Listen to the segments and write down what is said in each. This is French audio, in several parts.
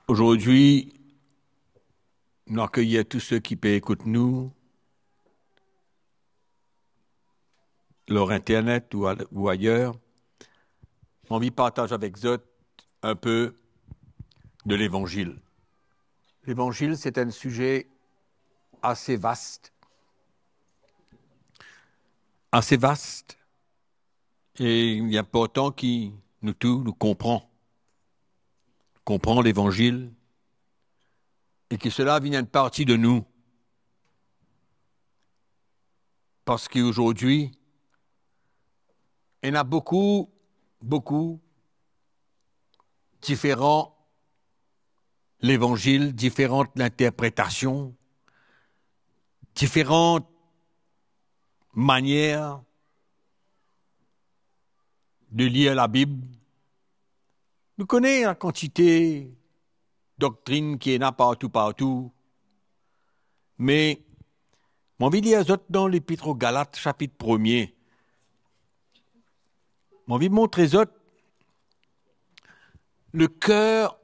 Aujourd'hui, nous accueillons tous ceux qui peuvent écouter nous, leur Internet ou ailleurs. J'ai envie de partager avec vous un peu de l'Évangile. L'Évangile, c'est un sujet assez vaste. Et il est important que nous tous, nous comprenions l'Évangile et que cela vienne une partie de nous. Parce qu'aujourd'hui, il y en a beaucoup différents l'Évangile, différentes interprétations, différentes manières de lire la Bible. Nous connaissons la quantité de doctrines qui est là partout. Mais, j'ai envie de lire dans l'Épître aux Galates, chapitre 1er. J'ai envie de montrer le cœur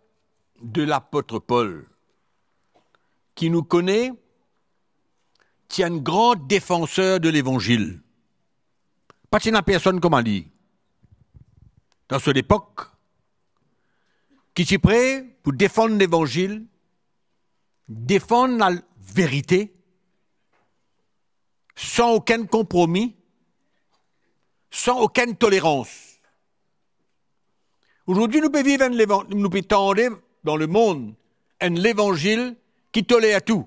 de l'apôtre Paul, qui nous connaît, qui est un grand défenseur de l'Évangile. Pas qu'il n'y a personne comme dit. Dans cette époque, qui est prêt pour défendre l'Évangile, défendre la vérité, sans aucun compromis, sans aucune tolérance. Aujourd'hui, nous pouvons vivre nous pouvons tendre dans le monde un Évangile qui tolère tout.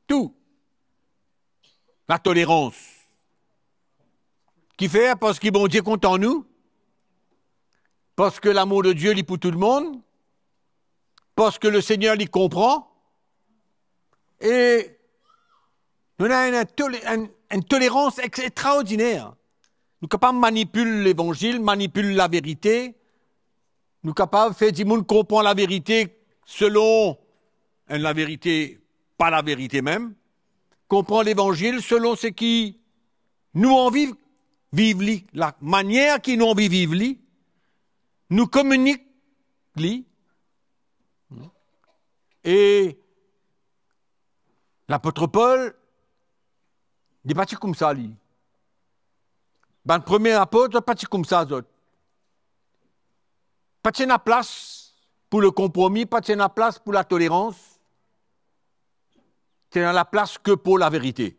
Tout. La tolérance. Qui fait parce que bon Dieu est content nous, parce que l'amour de Dieu est pour tout le monde, parce que le Seigneur l'y comprend, et nous avons une tolérance extraordinaire. Nous sommes capables de manipuler l'Évangile, manipuler la vérité, nous sommes capables de faire du monde comprend la vérité selon la vérité, pas la vérité même, comprend l'Évangile selon ce qui nous envie vivre, la manière qui nous envie vivre, nous communique, et l'apôtre Paul n'est pas comme ça, lui. Ben, le premier apôtre, pas comme ça, pas de place pour le compromis, pas de place pour la tolérance, c'est la place que pour la vérité.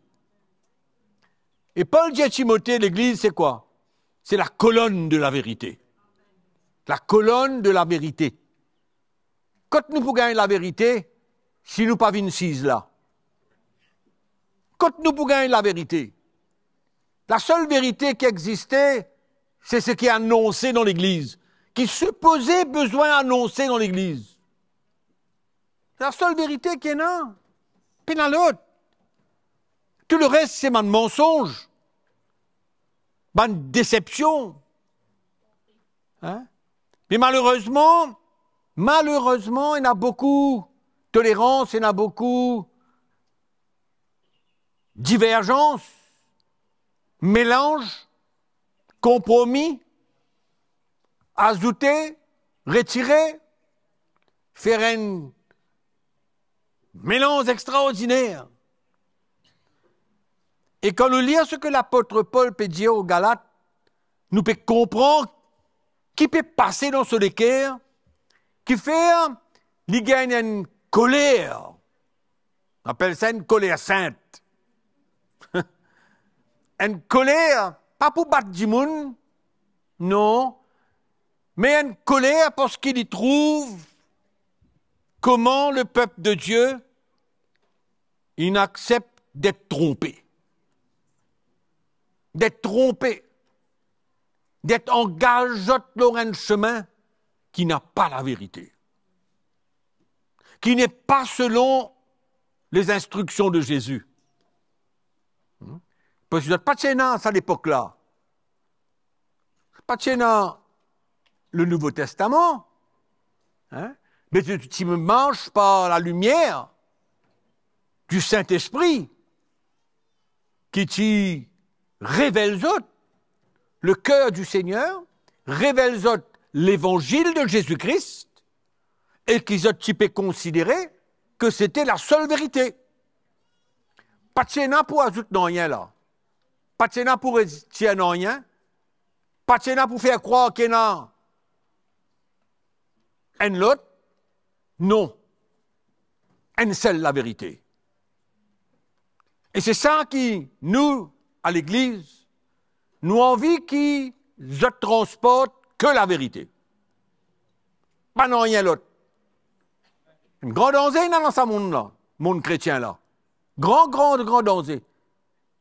Et Paul dit à Timothée, l'Église, c'est quoi? C'est la colonne de la vérité. La colonne de la vérité. Quand nous pouvons gagner la vérité, si nous pas vincise là. Quand nous pouvons gagner la vérité, la seule vérité qui existait, c'est ce qui est annoncé dans l'Église, qui supposait besoin d'annoncer dans l'Église. C'est la seule vérité qui est là. Puis dans l'autre. Tout le reste, c'est un mensonge, une déception. Hein? Mais malheureusement, il y a beaucoup de tolérance, il y a beaucoup de divergence, mélange, compromis, ajouter, retirer, faire un mélange extraordinaire. Et quand nous lisons ce que l'apôtre Paul peut dire aux Galates, nous pouvons comprendre qui peut passer dans ce cœur, qui fait, il gagne une colère. On appelle ça une colère sainte. Une colère, pas pour battre du monde, non, mais une colère parce qu'il y trouve comment le peuple de Dieu, il accepte d'être trompé. D'être engagé dans un chemin qui n'a pas la vérité, qui n'est pas selon les instructions de Jésus. Parce que vous n'êtes pas tchénant à l'époque-là. Pas tchénant le Nouveau Testament. Hein? Mais tu ne manges pas la lumière du Saint-Esprit qui t'y révèle le cœur du Seigneur, révèle l'évangile de Jésus-Christ, et qu'ils ont typé considéré que c'était la seule vérité. Pas de sénat pour ajouter non rien là. Pas de sénat pour retirer non rien. Pas de sénat pour faire croire qu'il y a un l'autre. Non. Une seule la vérité. Et c'est ça qui, nous, à l'Église, nous envie qu'ils ne transportent que la vérité. Pas non rien l'autre. Un grand danger dans ce monde-là, monde chrétien-là. Grand danger.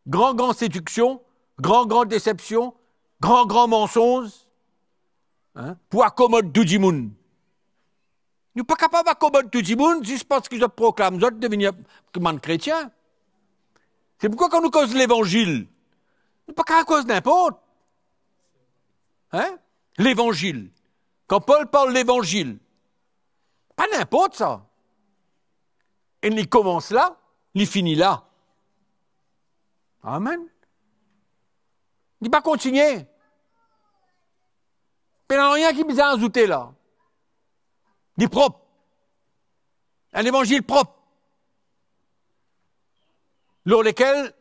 Grand séduction, grand déception, grand mensonge, hein, pour accommoder tout le monde. Nous ne sommes pas capables d'accommoder tout le monde juste parce qu'ils proclament de devenir monde chrétien. C'est pourquoi quand nous causons l'évangile, nous ne sommes pas qu'à cause n'importe. Hein? L'évangile. Quand Paul parle l'évangile, pas n'importe ça. Et il commence là, il finit là. Amen. Il ne dit pas continuer. Il n'y a rien qui me a ajouté là. Il est propre. Un évangile propre. Lors lequel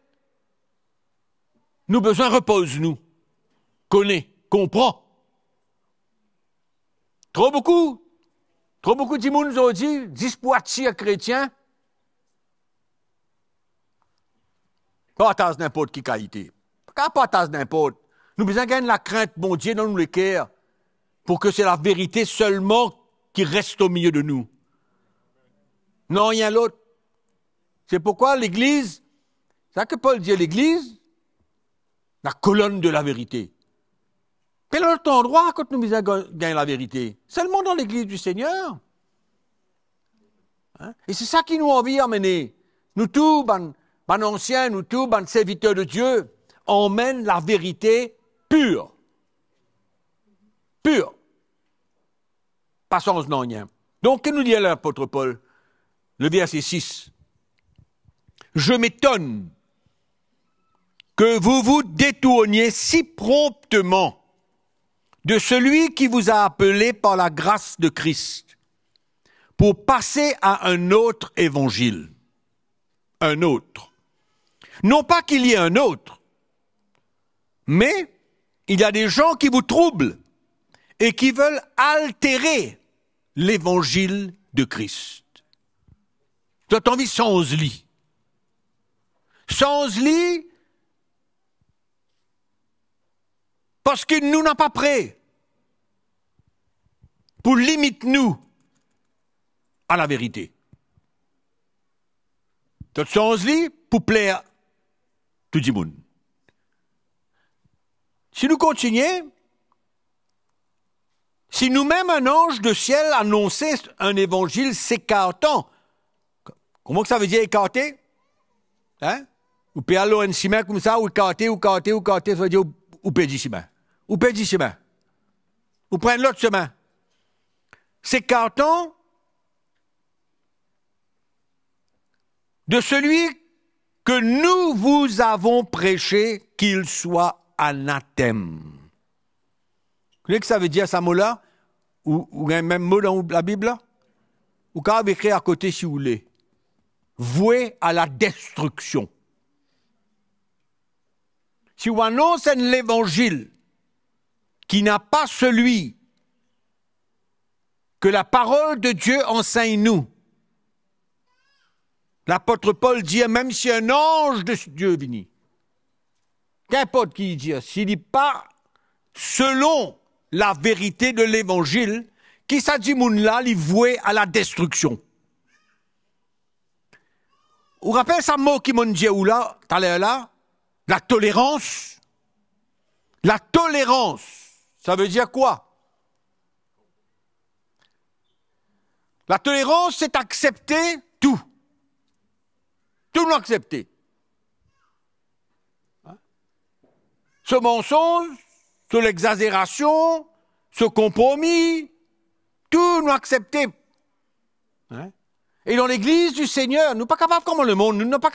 nous besoin repose, nous. Connaît, comprend. Trop beaucoup de gens nous ont dit, 10% chrétiens, pas tasse n'importe qui qualité. Pas tasse n'importe. Nous besoin gagner la crainte, bon Dieu, dans nous les cœurs, pour que c'est la vérité seulement qui reste au milieu de nous. Non, rien d'autre. C'est pourquoi l'Église, c'est ça que Paul dit à l'Église, la colonne de la vérité. Quel autre endroit quand nous besoin gagner la vérité? Seulement dans l'Église du Seigneur. Hein? Et c'est ça qui nous envie d'emmener. Nous tous, ben anciens, nous tous, ben serviteurs de Dieu, emmènent la vérité pure. Pure. Pas sans non rien. Donc, que nous dit l'apôtre Paul? Le verset 6. Je m'étonne que vous vous détourniez si promptement de celui qui vous a appelé par la grâce de Christ pour passer à un autre évangile. Un autre. Non pas qu'il y ait un autre, mais il y a des gens qui vous troublent et qui veulent altérer l'évangile de Christ. Tu as envie sans lit. Sans lit, parce que nous n'avons pas prêt pour limiter nous à la vérité. Tu as sans lit pour plaire tout le monde. Si nous continuons, si nous-mêmes un ange de ciel annonçait un évangile s'écartant, comment que ça veut dire écarter? Hein? Ou peut aller un chemin comme ça, ou écarter, ça veut dire ou perdre chemin. Ou perdre chemin. Ou prendre l'autre chemin. S'écartant de celui que nous vous avons prêché, qu'il soit anathème. Vous savez que ça veut dire ce mot-là? Ou un même mot dans la Bible là? Ou quand vous écrit à côté si vous voulez. Voué à la destruction. Si on annonce l'évangile qui n'a pas celui que la parole de Dieu enseigne nous, l'apôtre Paul dit, même si un ange de Dieu vient, qu'importe qui dit, s'il dit pas selon la vérité de l'évangile, qui ça dit moun là, il voué à la destruction. Vous vous rappelez ça mot qui m'a dit où là, tout à l'heure là? La tolérance. La tolérance, ça veut dire quoi? La tolérance, c'est accepter tout. Tout nous accepter. Hein? Ce mensonge, ce l'exagération, ce compromis, tout nous accepter. Hein? Et dans l'église du Seigneur, nous ne sommes pas capables comme le monde, nous ne sommes pas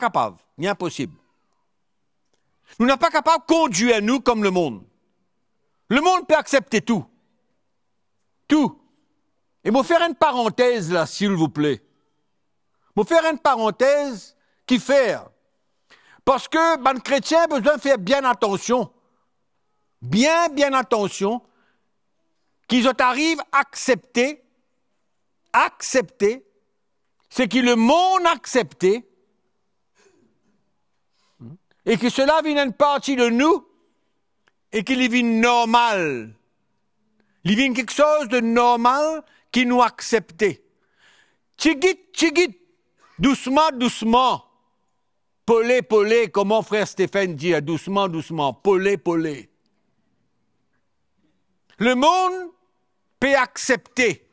capables, ni impossible. Nous ne sommes pas capables de conduire nous comme le monde. Le monde peut accepter tout. Tout. Et je vais faire une parenthèse là, s'il vous plaît. Je vais faire une parenthèse qui fait. Parce que les chrétiens ont besoin de faire bien attention. Bien attention. Qu'ils arrivent à accepter ce que le monde a accepté. Et que cela vient une partie de nous. Et qu'il vient normal. Il vient quelque chose de normal qui nous accepte. Tchigit, doucement. Polé, comme mon frère Stéphane dit, doucement, polé. Le monde peut accepter.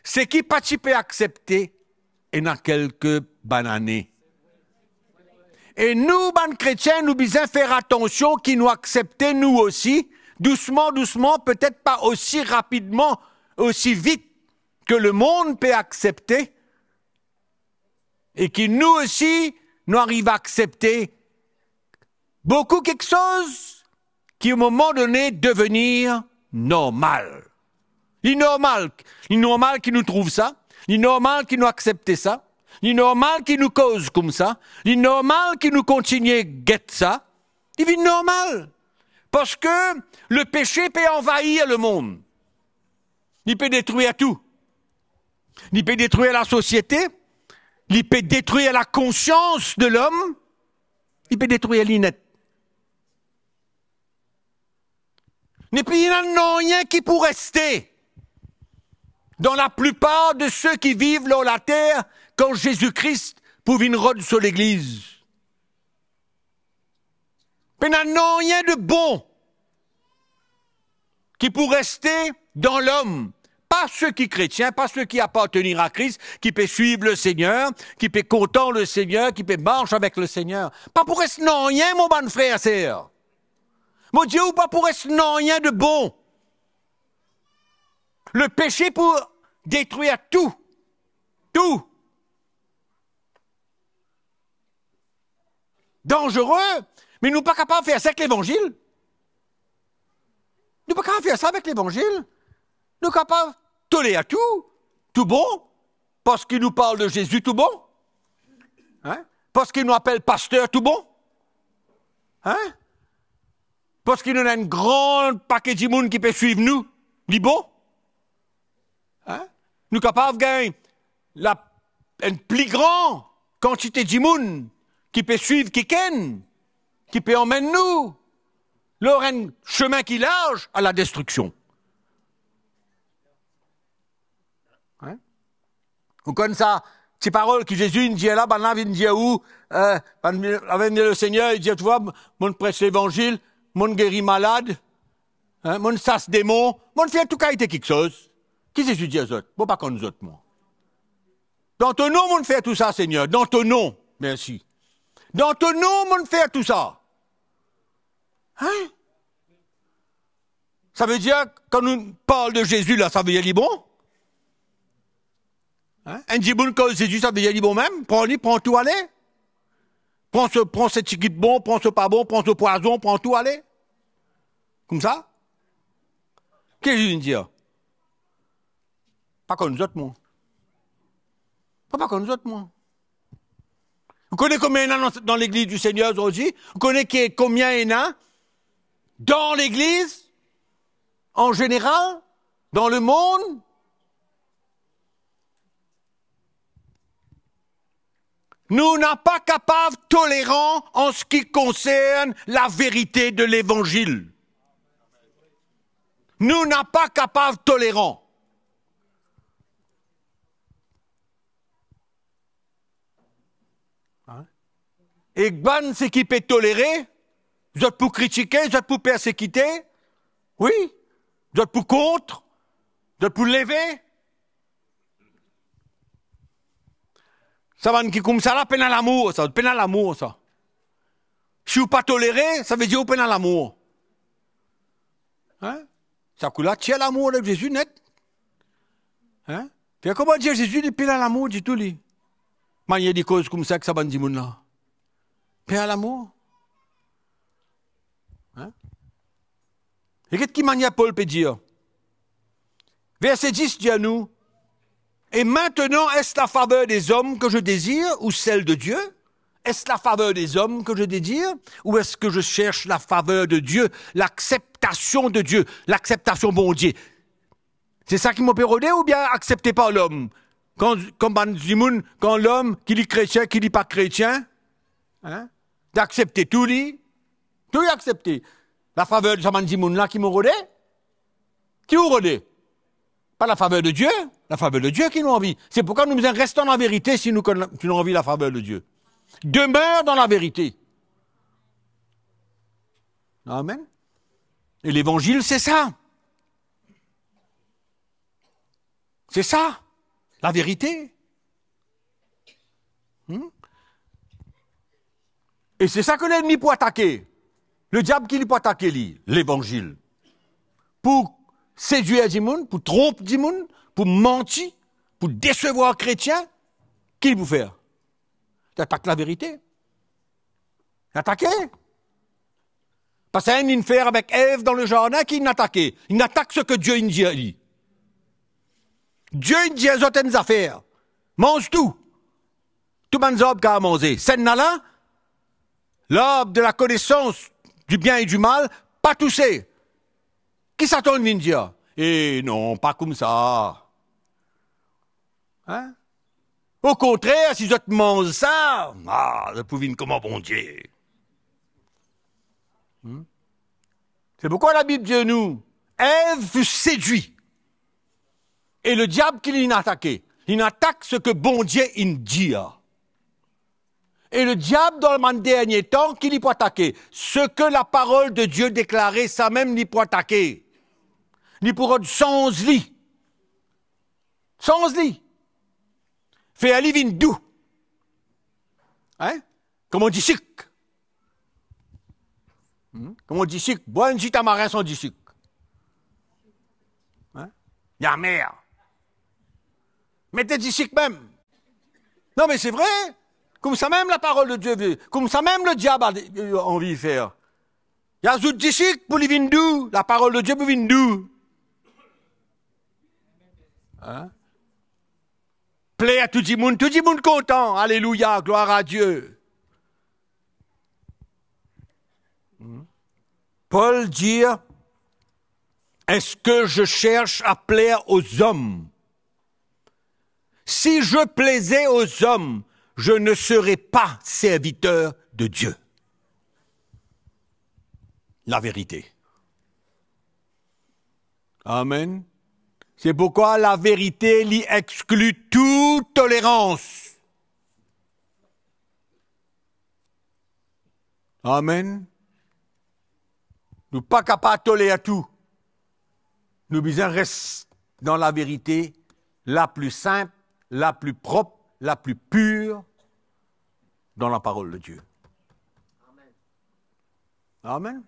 Ce qui pas peut accepter, il y a quelques bananes. Et nous, les chrétiens, nous devons faire attention qu'ils nous acceptent nous aussi, doucement, peut-être pas aussi rapidement, aussi vite que le monde peut accepter, et que nous aussi, nous arrivons à accepter beaucoup quelque chose qui, au moment donné, devenir normal. L'innormal qui nous trouve ça, l'innormal qui nous accepte ça, l'innormal qui nous cause comme ça, l'innormal qui nous continue à guetter ça, il est normal. Parce que le péché peut envahir le monde. Il peut détruire tout. Il peut détruire la société, il peut détruire la conscience de l'homme, il peut détruire l'innet. Et puis il n'y a rien qui pourrait rester dans la plupart de ceux qui vivent sur la terre quand Jésus-Christ pouvait une rôde sur l'église. Il n'y a rien de bon qui pourrait rester dans l'homme. Pas ceux qui sont chrétiens, pas ceux qui appartiennent à Christ, qui peuvent suivre le Seigneur, qui peuvent content le Seigneur, qui peuvent marcher avec le Seigneur. Pas pour rester non rien, mon bon frère et sœur. Mon Dieu, ou pas pour rester non rien de bon. Le péché pour détruire tout. Tout. Dangereux, mais nous ne sommes pas capables de faire ça avec l'Évangile. Nous ne sommes pas capables de faire ça avec l'Évangile. Nous sommes capables de tolérer à tout bon, parce qu'il nous parle de Jésus tout bon. Hein? Parce qu'il nous appelle pasteur tout bon. Hein? Parce qu'il nous a un grand paquet de monde qui peut suivre nous, dit bon. Hein? Nous sommes capables de gagner une plus grande quantité de monde qui peut suivre quelqu'un, qui peut emmener nous, leur un chemin qui large à la destruction. Hein? Vous connaissez ça, ces paroles que Jésus dit là, ben là, il dit où, le Seigneur, il dit, tu vois, mon prêche l'évangile, mon guérit malade, hein, mon chasse démon, mon fait tout qualité quelque chose. Qui Jésus dit aux autres? Bon, pas comme nous autres, moi. Dans ton nom, mon fait tout ça, Seigneur. Dans ton nom, merci. Dans ton nom, mon fait tout ça. Hein? Ça veut dire, quand nous parlons de Jésus, là, ça veut dire bon? Hein? Un djiboun cause Jésus, ça veut dire bon même? Prends tout, allez. Prends ce chiquit bon, prends ce pas bon, prends ce poison, prends tout, allez. Comme ça? Qu'est-ce que je veux dire? Pas comme nous autres, moi. Pas comme nous autres, moi. Vous connaissez combien il y en a dans l'église du Seigneur aujourd'hui? Vous connaissez combien il y en a dans l'église, en général, dans le monde? Nous n'sommes pas capables, tolérants en ce qui concerne la vérité de l'Évangile. Nous n'sommes pas capables, tolérants. Hein? Et ban, c'est qui peut tolérer? Vous êtes pour critiquer, vous êtes pour persécuter? Oui. Vous êtes pour contre? Vous êtes pour lever? Ça va qui comme ça là, peine à l'amour, ça. Peine à l'amour, ça. Si vous pas tolérez, ça veut dire vous peine à l'amour. Hein? Ça coule là, tiens l'amour de Jésus net. Hein? Puis comment dire Jésus, il peine à l'amour, dit tout lui. Mais il y a des causes comme ça que ça va dire là. Peine à l'amour. Hein? Et qu'est-ce qui mania Paul peut dire? Verset 10 dit à nous, « Et maintenant, est-ce la faveur des hommes que je désire ou celle de Dieu? Est-ce la faveur des hommes que je désire ou est-ce que je cherche la faveur de Dieu, l'acceptation de Dieu, l'acceptation bon Dieu? C'est ça qui m'a pérodé ou bien accepté par l'homme? Quand l'homme, qui dit chrétien, qui dit pas chrétien, hein, d'accepter tout accepté. La faveur de ce là qui m'a rodé? Qui m'a rodé? Pas la faveur de Dieu, la faveur de Dieu qui nous envie. C'est pourquoi nous restons dans la vérité si nous avons envie la faveur de Dieu. Demeure dans la vérité. Amen. Et l'évangile, c'est ça. C'est ça, la vérité. Et c'est ça que l'ennemi peut attaquer. Le diable qui lui peut attaquer, l'évangile. Pour séduire du monde, pour tromper du monde, pour mentir, pour décevoir les chrétiens, qu'il peut faire? Il attaque la vérité. Il attaque. Parce qu'il y a une affaire avec Ève dans le jardin qui l'attaque. Il attaque ce que Dieu dit. Dieu dit aux autres affaires. Mange tout. Tout le monde a mangé. C'est là, l'arbre de la connaissance du bien et du mal, pas touché. Qui s'attend de dire? Eh non, pas comme ça. Hein? Au contraire, si je te mange ça, je pouvais comment bon Dieu. C'est pourquoi la Bible dit nous, Ève fut séduite. Et le diable qui l'a attaqué, il attaque ce que bon Dieu il dit. Et le diable, dans le dernier temps, qui l'y peut attaquer? Ce que la parole de Dieu déclarait, ça même l'y peut attaquer. L'y pourra sans lit. Sans lit. Fait aller vin doux. Hein? Comme on dit chic. Comme on dit chic. Bon, gîte marin sont dit chic. Hein? Y'a mère. Mais t'es dit chic même. Non, mais c'est vrai. Comme ça même la parole de Dieu veut. Comme ça même le diable a envie de faire. Il y a zout dit chic pour les vin doux. La parole de Dieu pour vin doux. Hein? Plaît à tout le monde content. Alléluia, gloire à Dieu. Paul dit, est-ce que je cherche à plaire aux hommes? Si je plaisais aux hommes, je ne serais pas serviteur de Dieu. La vérité. Amen. C'est pourquoi la vérité l'y exclut toute tolérance. Amen. Nous ne sommes pas capables de tolérer tout. Nous besoin rester dans la vérité la plus simple, la plus propre, la plus pure dans la parole de Dieu. Amen. Amen.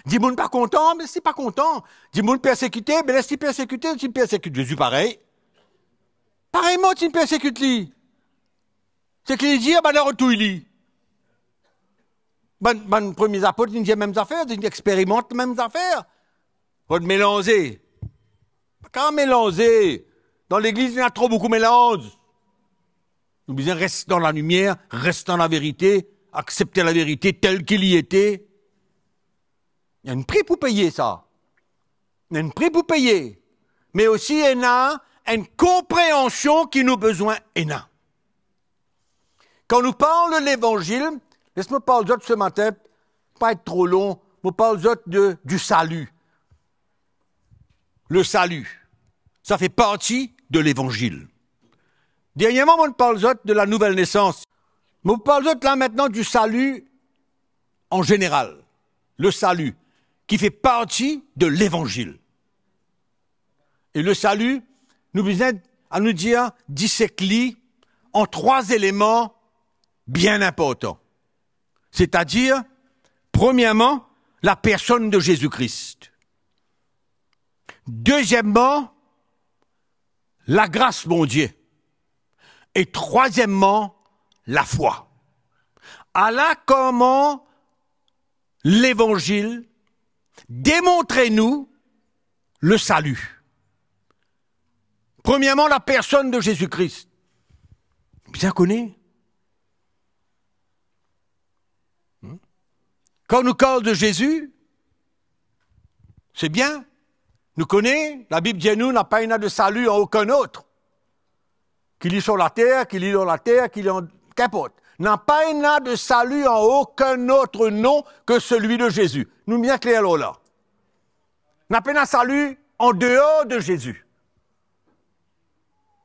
Dis-moi pas content, mais c'est pas content. Dis-moi persécuté, mais laisse-t-il persécuter, tu persécutes Jésus pareil. Pareillement, tu persécutes lui. C'est qu'il dit, alors tout il dit. Ben, premiers apôtres, ils disent les mêmes affaires, ils expérimentent les mêmes affaires. Faut mélanger. Quand mélanger, dans l'église, il y a trop beaucoup de mélange. Nous devons rester dans la lumière, rester dans la vérité, accepter la vérité telle qu'il y était. Il y a un prix pour payer ça. Il y a un prix pour payer. Mais aussi, il y a une compréhension qui nous besoin. Quand nous parlons de l'évangile, laisse-moi parler d'autres ce matin, pas être trop long, je parle d'autres du salut. Le salut, ça fait partie de l'évangile. Dernièrement, on parle de la nouvelle naissance. Mais on parle là maintenant du salut en général. Le salut, qui fait partie de l'évangile. Et le salut, nous besoin à nous dire, dissèque-li en 3 éléments bien importants. C'est-à-dire, premièrement, la personne de Jésus-Christ. Deuxièmement, la grâce, mon Dieu. Et troisièmement, la foi. Allah, comment l'évangile démontrez-nous le salut. Premièrement, la personne de Jésus-Christ. Bien connu. Quand on nous parle de Jésus, c'est bien. Nous connaissons, la Bible dit nous, n'a pas une de salut en aucun autre. Qu'il est sur la terre, qu'il est dans la terre, qu'il est en... Qu'importe. N'a pas une de salut en aucun autre nom que celui de Jésus. Nous bien clair là. N'a pas un salut en dehors de Jésus.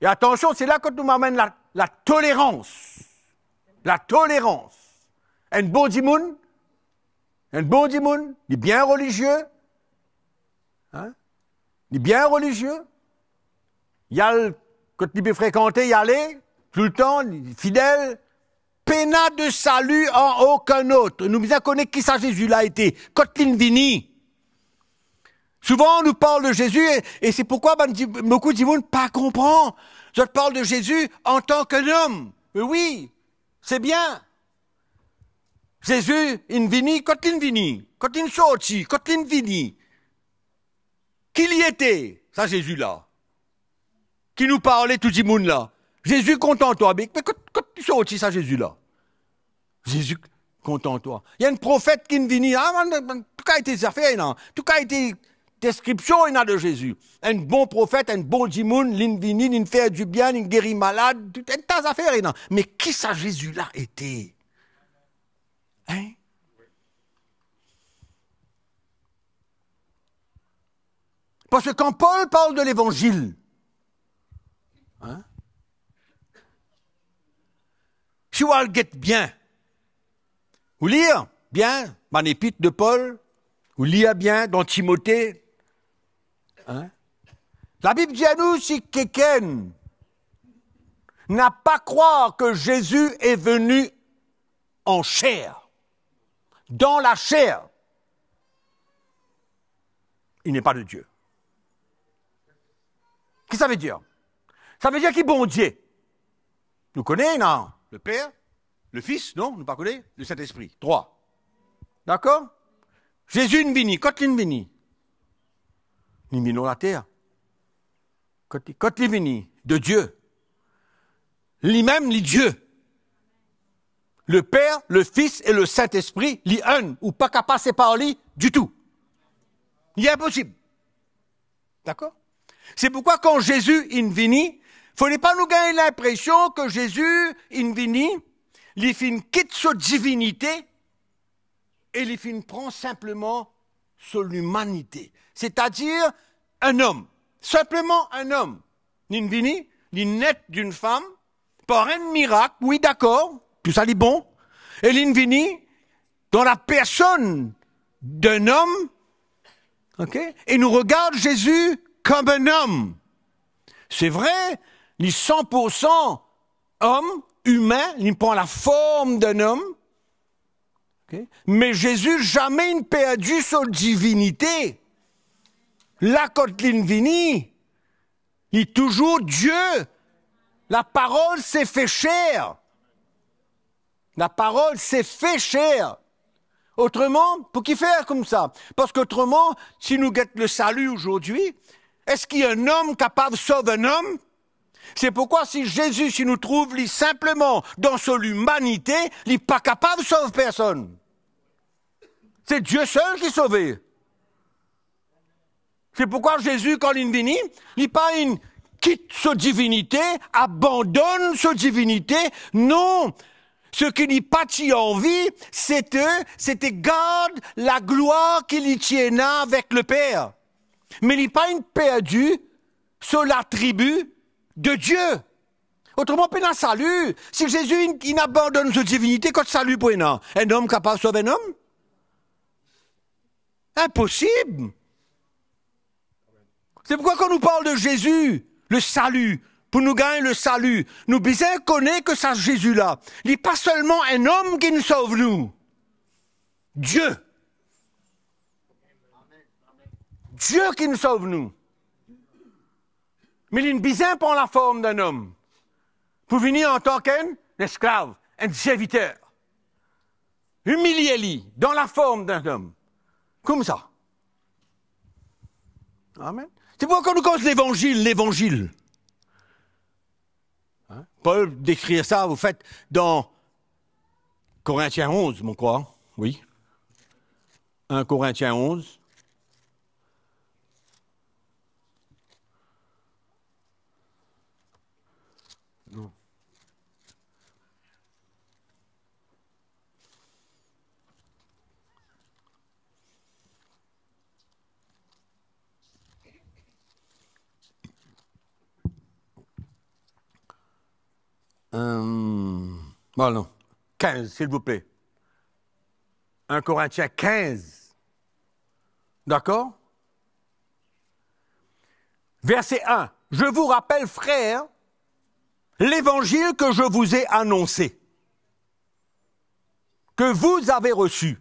Et attention, c'est là que nous m'amène la tolérance. La tolérance. Un bon dimoun, il est bien religieux. Hein? Il est bien religieux. Il y a le, quand il peut fréquenter, y aller, tout le temps, il est fidèle. Péna de salut en aucun autre. Nous bien connaître qui ça Jésus-là a été. Quand il vini. Souvent, on nous parle de Jésus, et c'est pourquoi beaucoup de gens ne pas comprendre. Je te parle de Jésus en tant qu'un homme. Mais oui, c'est bien. Jésus, il vini, quand il vini, quand il sorti, quand il vini. Qu'il y était, ça Jésus-là. Qui nous parlait tout le monde là. Jésus, contente-toi. Mais quand tu sorti, ça Jésus-là. Jésus, contente-toi. Il y a un prophète qui vini, tout cas été affaires, non. Tout cas été description il y a de Jésus. Un bon prophète, un bon dimoun, l'invini, il fait du bien, il guérit malade, tout un tas d'affaires, non. Mais qui ça Jésus-là était? Hein? Parce que quand Paul parle de l'évangile, hein? Si vous allez bien, vous lire bien, mon épître de Paul, vous lire bien dans Timothée, hein? La Bible dit à nous, si quelqu'un n'a pas croire que Jésus est venu en chair, dans la chair, il n'est pas de Dieu. Qu'est-ce que ça veut dire? Ça veut dire qu'il est bon Dieu. Nous connaissons, non? Le Père, le Fils, non? Nous pas connaissons? Le Saint-Esprit. 3. D'accord? Jésus est venu. Quand il est venu? Il est venu dans la terre. Quand il est venu de Dieu, lui-même, il est Dieu. Le Père, le Fils et le Saint-Esprit, il est un, ou pas capable de parler du tout. Il est impossible. D'accord? C'est pourquoi quand Jésus est venu, il ne fallait pas nous gagner l'impression que Jésus est venu, il quitte sa divinité et il prend simplement son humanité. C'est-à-dire un homme. Simplement un homme. Il est venu, il est né d'une femme, par un miracle, oui d'accord, tout ça est bon, et il est venu dans la personne d'un homme, ok, et nous regarde Jésus comme un homme. C'est vrai, il est 100% homme, humain, il prend la forme d'un homme, okay? Mais Jésus jamais n'a perdu sa divinité. Là, quand il est venu, il est toujours Dieu. La parole s'est fait chair. La parole s'est fait chair. Autrement, pour qui faire comme ça? Parce qu'autrement, si nous guettons le salut aujourd'hui, est-ce qu'il y a un homme capable de sauver un homme? C'est pourquoi si Jésus, si nous trouve lui simplement dans son humanité, il n'est pas capable de sauver personne. C'est Dieu seul qui sauve. C'est pourquoi Jésus, quand il est venu, il n'est pas une quitte sa divinité, abandonne sa divinité. Non. Ce qui n'est pas en vie, c'était garde la gloire qu'il y tient avec le Père. Mais il n'est pas une perdu sur l'attribut de Dieu. Autrement, il n'a salut. Si Jésus il abandonne sa divinité, quand salut pour un homme capable de sauver un homme? Impossible. C'est pourquoi quand on nous parle de Jésus, le salut, pour nous gagner le salut, nous bien connaître que ça Jésus-là, il n'est pas seulement un homme qui nous sauve nous. Dieu. Dieu qui nous sauve nous. Mais il est bien prend la forme d'un homme. Pour venir en tant qu'un esclave, un serviteur. Humilié-lui, dans la forme d'un homme. Comme ça. Amen. C'est pourquoi quand nous cause l'évangile, Paul décrit ça, vous faites dans Corinthiens 11, mon quoi, oui. 1 Corinthiens 11. Non. Bon, non. 15, s'il vous plaît. 1 Corinthiens 15. D'accord? Verset 1. Je vous rappelle, frères, l'évangile que je vous ai annoncé, que vous avez reçu,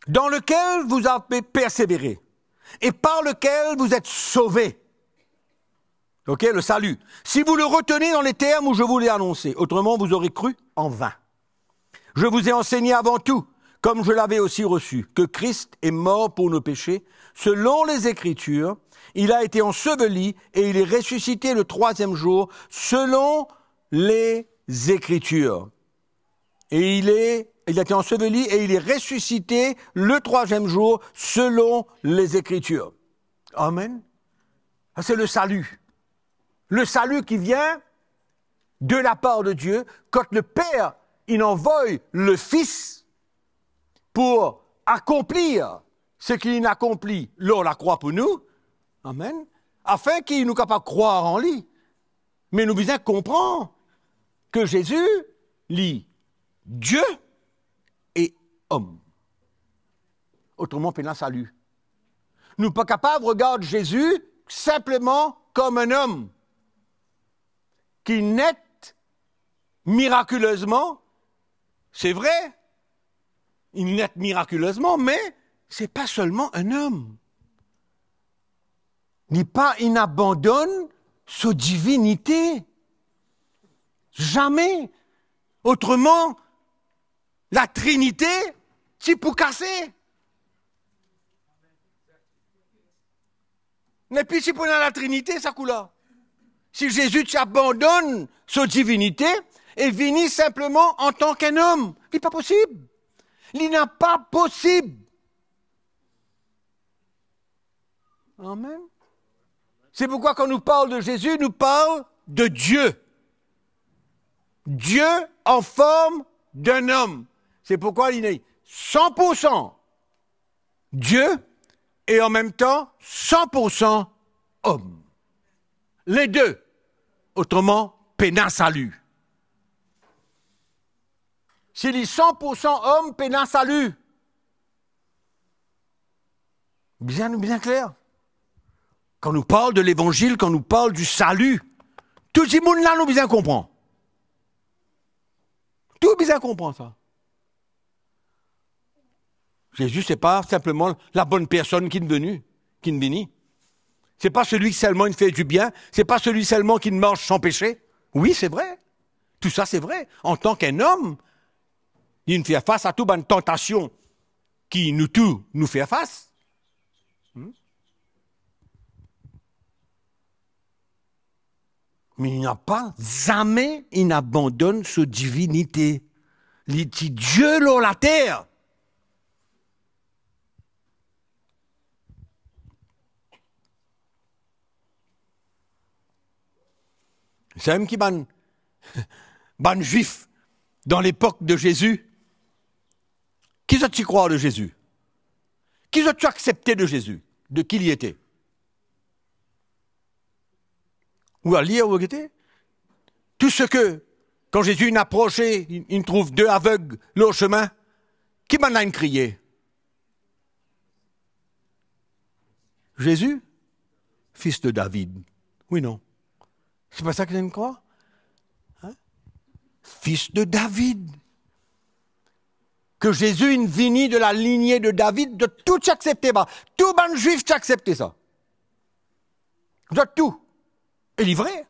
dans lequel vous avez persévéré, et par lequel vous êtes sauvés. Ok, le salut. Si vous le retenez dans les termes où je vous l'ai annoncé, autrement vous aurez cru en vain. Je vous ai enseigné avant tout, comme je l'avais aussi reçu, que Christ est mort pour nos péchés, selon les Écritures, il a été enseveli et il est ressuscité le 3e jour, selon les Écritures. Et il a été enseveli et il est ressuscité le 3e jour, selon les Écritures. Amen. C'est le salut. Le salut qui vient de la part de Dieu, quand le Père, il envoie le Fils pour accomplir ce qu'il a accompli lors de la croix pour nous, amen, afin qu'il nous capable de croire en lui. Mais nous devons comprendre que Jésus, lit Dieu et homme. Autrement, c'est un salut. Nous ne sommes pas capables de regarder Jésus simplement comme un homme qui naît miraculeusement, c'est vrai, il naît miraculeusement, mais ce n'est pas seulement un homme. Il n'abandonne sa divinité. Jamais. Autrement, la Trinité, c'est pour casser. Mais puis si pour la Trinité, ça coule là. Si Jésus t'abandonne sa divinité et vient simplement en tant qu'un homme, il n'est pas possible. Il n'est pas possible. Amen. C'est pourquoi quand nous parle de Jésus, nous parle de Dieu. Dieu en forme d'un homme. C'est pourquoi il est 100% Dieu et en même temps 100% homme. Les deux. Autrement, pénin salut. S'il est 100% homme, pénin salut. Bien clair. Quand nous parle de l'évangile, quand nous parle du salut, tout ce monde là nous bien comprend. Tout bien comprend ça. Jésus, c'est pas simplement la bonne personne qui est venue, qui est venue. C'est pas celui qui seulement il fait du bien, c'est pas celui seulement qui marche sans péché. Oui, c'est vrai. Tout ça, c'est vrai. En tant qu'un homme, il fait face à toute une tentation qui nous fait face. Mais il n'a pas, jamais, il n'abandonne sa divinité. Il dit Dieu sur la terre. C'est même qui ban juif dans l'époque de Jésus. Qui as-tu croire de Jésus? Qui as-tu accepté de Jésus? De qui il était? Ou à lire où il était? Tout ce que, quand Jésus approchait, il trouve 2 aveugles au chemin, qui m'en a crié? Jésus, fils de David. Oui, non. C'est pas ça que j'aime croire? Hein? Fils de David. Que Jésus est venu de la lignée de David, de tout accepter. Tout ban juif accepté ça. De tout. Il est vrai.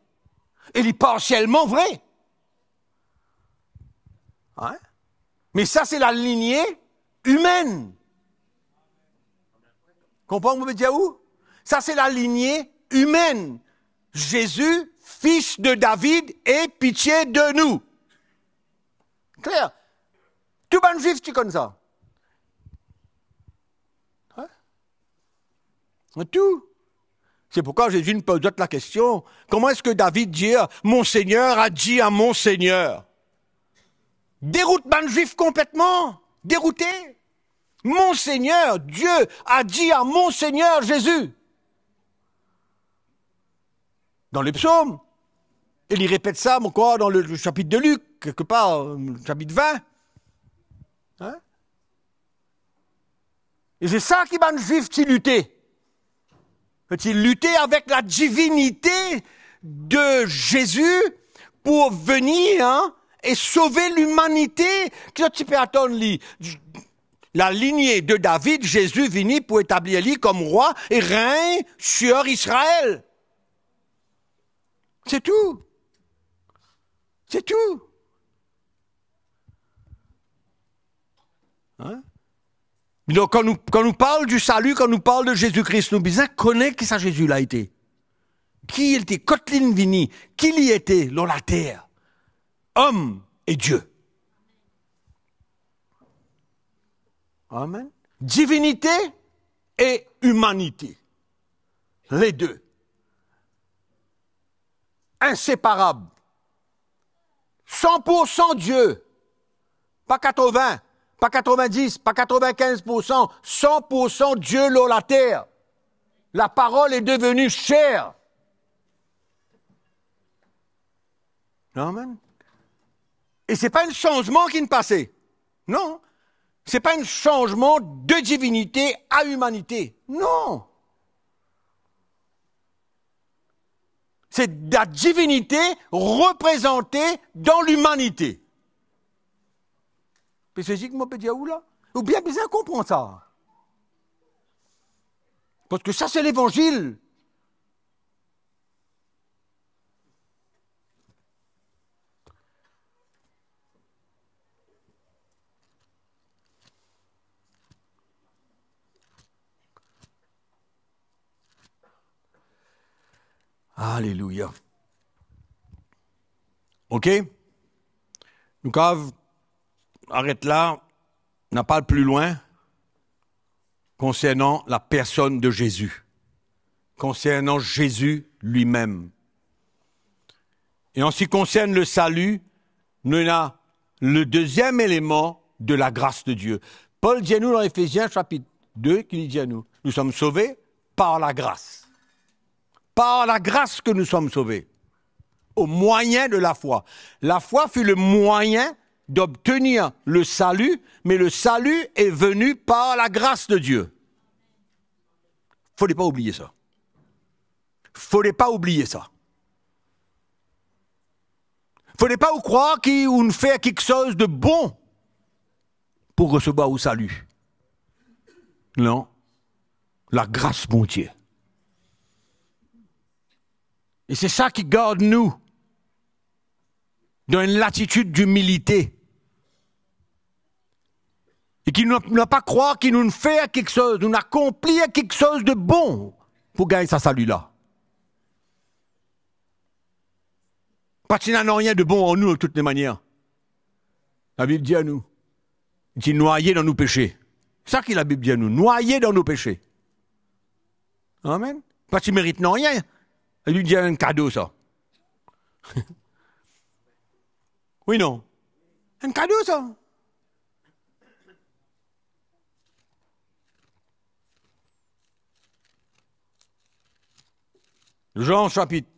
Il est partiellement vrai. Hein? Mais ça, c'est la lignée humaine. Comprenez-vous, me dire où? Ça, c'est la lignée humaine. Jésus, fils de David, aie pitié de nous. Clair. Tout bon juif, tu connais ça. Hein? Tout. C'est pourquoi Jésus ne pose la question, comment est-ce que David dit, mon Seigneur a dit à mon Seigneur? Déroute ban juif complètement. Dérouté. Mon Seigneur, Dieu a dit à mon Seigneur Jésus. Dans les psaumes. Il y répète ça encore dans le chapitre de Luc, quelque part, le chapitre 20. Hein? Et c'est ça qui ban juif qui luttait. Peut-il lutter avec la divinité de Jésus pour venir et sauver l'humanité? Qu'est-ce que tu peux attendre? La lignée de David, Jésus venu pour établir lui comme roi et règne sur Israël. C'est tout. C'est tout. Hein? Donc, quand nous parlons du salut, quand nous parlons de Jésus-Christ, nous besoin connaître qui ça Jésus l'a été. Qui il était, Coteline Vini, qui il y était dans la terre. Homme et Dieu. Amen. Divinité et humanité. Les deux. Inséparables. 100% Dieu. Pas 80. Pas 90, pas 95%, 100% Dieu dans la terre. La parole est devenue chair. Amen. Et ce n'est pas un changement qui ne passait. Non. Ce n'est pas un changement de divinité à humanité. Non. C'est la divinité représentée dans l'humanité. C'est ce que je peux dire où là? Ou bien besoin comprendre ça. Parce que ça, c'est l'évangile. Alléluia. OK? Nous arrête là, on n'a pas plus loin concernant la personne de Jésus, concernant Jésus lui-même. Et en ce qui concerne le salut, nous avons le deuxième élément de la grâce de Dieu. Paul dit à nous dans Éphésiens chapitre 2, qu'il dit à nous, nous sommes sauvés par la grâce. Par la grâce que nous sommes sauvés, au moyen de la foi. La foi fut le moyen d'obtenir le salut, mais le salut est venu par la grâce de Dieu. Il ne faut pas oublier ça. Il ne faut pas oublier ça. Il ne faut pas croire qu'on fait quelque chose de bon pour recevoir le salut. Non. La grâce, mon Dieu. Et c'est ça qui garde nous dans une latitude d'humilité. Et qui n'a pas croire qu'il nous fait quelque chose, nous accomplit quelque chose de bon pour gagner sa salut-là. Parce qu'il n'y a rien de bon en nous de toutes les manières. La Bible dit à nous, il dit noyés dans nos péchés. C'est ça que la Bible dit à nous, noyés dans nos péchés. Amen. Parce qu'il ne mérite rien. Elle lui dit un cadeau, ça. Oui, non. Un cadeau, ça. Jean chapitre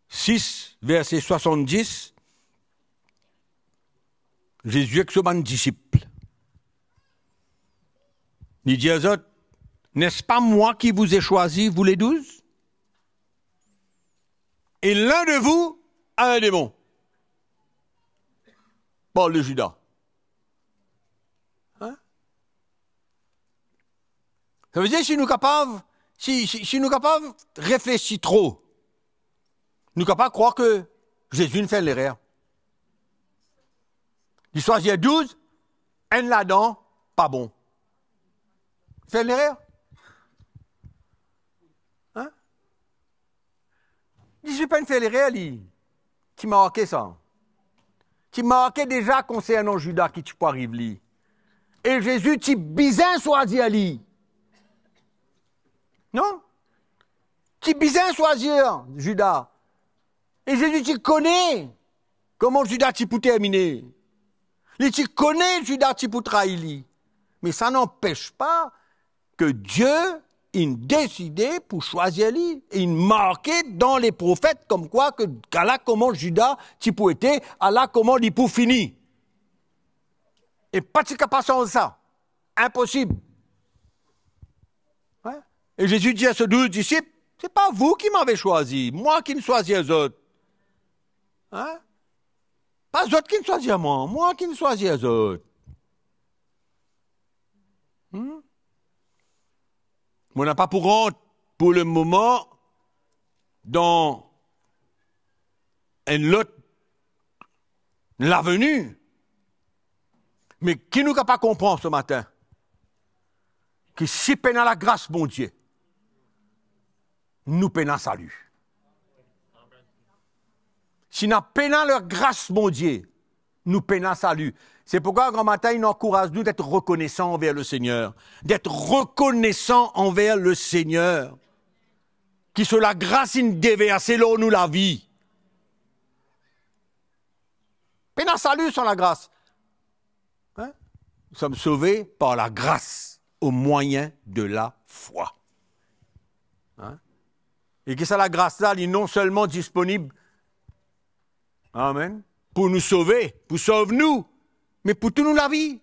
6, verset 70. Jésus est son disciple. Il dit aux autres, n'est-ce pas moi qui vous ai choisi, vous les 12? Et l'un de vous a un démon. Paul de Judas. Hein? Ça veut dire que si nous sommes capables, si nous sommes capables de réfléchir trop, nous sommes capables de croire que Jésus ne fait l'erreur. Il choisit 12, un là-dedans, pas bon. Fait l'erreur? Hein? peine faire les réels, qui marquait ça. Qui marquait déjà concernant Judas qui tu peux arriver. Et Jésus, tu bizarre choisi Ali. Non? Tu bizarre choisir Judas. Et Jésus, tu connais comment Judas tu peux terminer. Et tu connais Judas tu peux trahir. Mais ça n'empêche pas que Dieu il décidé pour choisir lui. Et il marquait dans les prophètes comme quoi que là comment Judas tu peux être, là comment il peut finir. Et pas de capacité ça. Impossible. Ouais. Et Jésus dit à ses 12 disciples, c'est pas vous qui m'avez choisi, moi qui me choisis les autres. Hein? Pas les autres qui me choisissent moi qui me choisis les autres. On n'a pas pour honte, pour le moment, dans une autre l'avenue. Mais qui nous a pas comprendre ce matin? Que si peinant la grâce, mon Dieu, nous peinons salut. Si nous peinons la grâce, mon Dieu, nous peinons salut. C'est pourquoi, grand matin, il nous encourage nous d'être reconnaissants envers le Seigneur. D'être reconnaissants envers le Seigneur. Qui sur la grâce, il déverse là nous la vie. Peinons salut sur la grâce. Hein? Nous sommes sauvés par la grâce au moyen de la foi. Hein? Et que ça, la grâce là, elle est non seulement disponible, amen, pour nous sauver, pour sauver nous, mais pour toute nous la vie.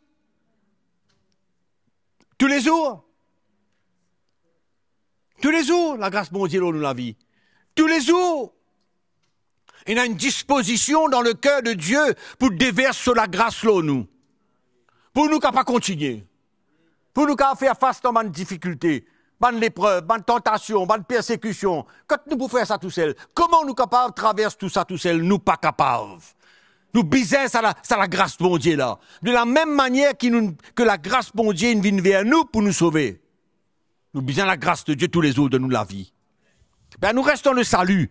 Tous les jours. Tous les jours, la grâce mondiale nous la vie. Tous les jours. Il y a une disposition dans le cœur de Dieu pour déverser sur la grâce là nous. Pour nous pas continuer. Pour nous faire face à une difficulté, une épreuve, une tentation, une persécution. Quand nous pouvons faire ça tout seul, comment nous capables de traverser tout ça tout seul? Nous pas capables. Nous bisons ça la grâce de Dieu là. De la même manière que la grâce de Dieu vient vers nous pour nous sauver. Nous bisons la grâce de Dieu tous les jours de nous la vie. Ben, nous restons le salut.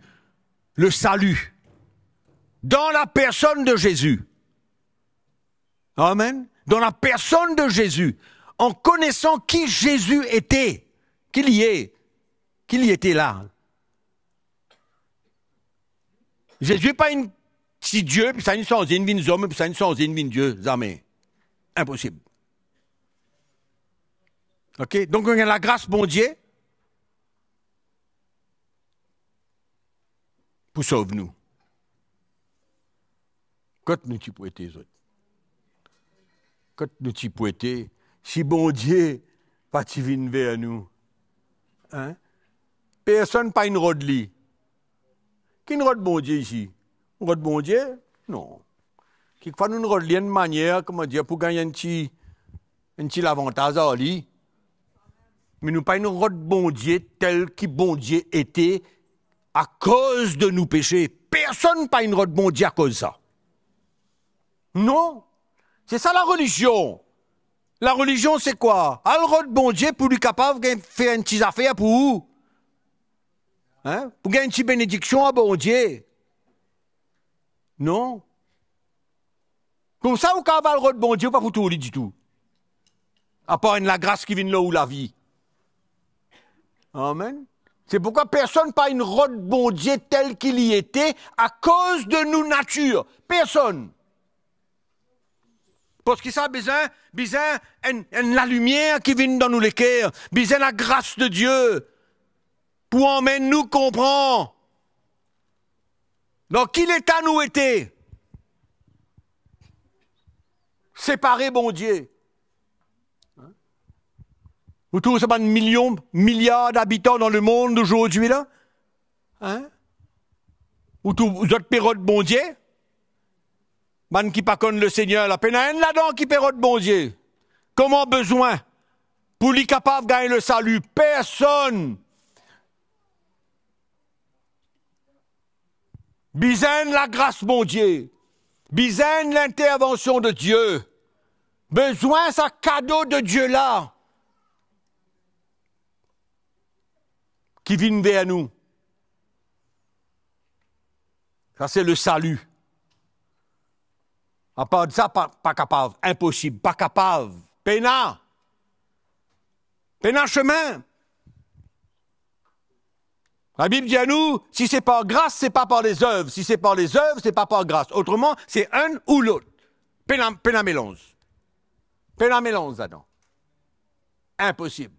Le salut. Dans la personne de Jésus. Amen. Dans la personne de Jésus. En connaissant qui Jésus était. Qu'il y était là. Jésus n'est pas une si Dieu, puis ça ne change une vie d'homme, puis ça ne change une vie de Dieu, jamais. Impossible. OK? Donc, on a la grâce, bon Dieu, pour sauver nous. Quand nous t'y pouvons les autres. Quand nous t'y pouvons si bon Dieu, pas t'y vient vers nous. Hein? Personne pas une rôde li. Qui une rôde bon Dieu ici? Une rôde bon Dieu? Non. Quelquefois, nous rôde li une manière, comment dire, pour gagner un petit avantage à lui. Mais nous pas une rôde bon Dieu tel que bon Dieu était à cause de nos péchés. Personne pas une rôde bon Dieu à cause de ça. Non. C'est ça la religion. La religion, c'est quoi? Al rôde bon Dieu pour lui capable de faire une petite affaire pour vous. Hein? Pour gagner une petite bénédiction à bon Dieu. Non. Comme ça, vous avez le rôde bon Dieu, pas pour tout du tout. À part la grâce qui vient là où la vie. Amen. C'est pourquoi personne n'a pas une rôde bon Dieu tel qu'il y était à cause de nos natures. Personne. Parce que ça a besoin la lumière qui vient dans nous les cœurs, besoin la grâce de Dieu pour emmener nous comprendre dans quel état nous étions. Séparés, bon Dieu. Vous trouvez ça pas milliards d'habitants dans le monde aujourd'hui là? Hein? Vous êtes période bon Dieu? Man qui pas connaît le Seigneur, la peine un là-dedans qui période bon Dieu. Comment besoin? Pour lui capable de gagner le salut? Personne. Bisaine la grâce bon Dieu. Bisaine l'intervention de Dieu. Besoin ça cadeau de Dieu là. Qui vient vers nous. Ça, c'est le salut. À part de ça, pas capable. Impossible. Pas capable. Pénal. Pénal chemin. La Bible dit à nous, si c'est par grâce, c'est pas par les œuvres. Si c'est par les œuvres, c'est pas par grâce. Autrement, c'est un ou l'autre. Pénal mélange. Pénal mélange là-dedans. Impossible.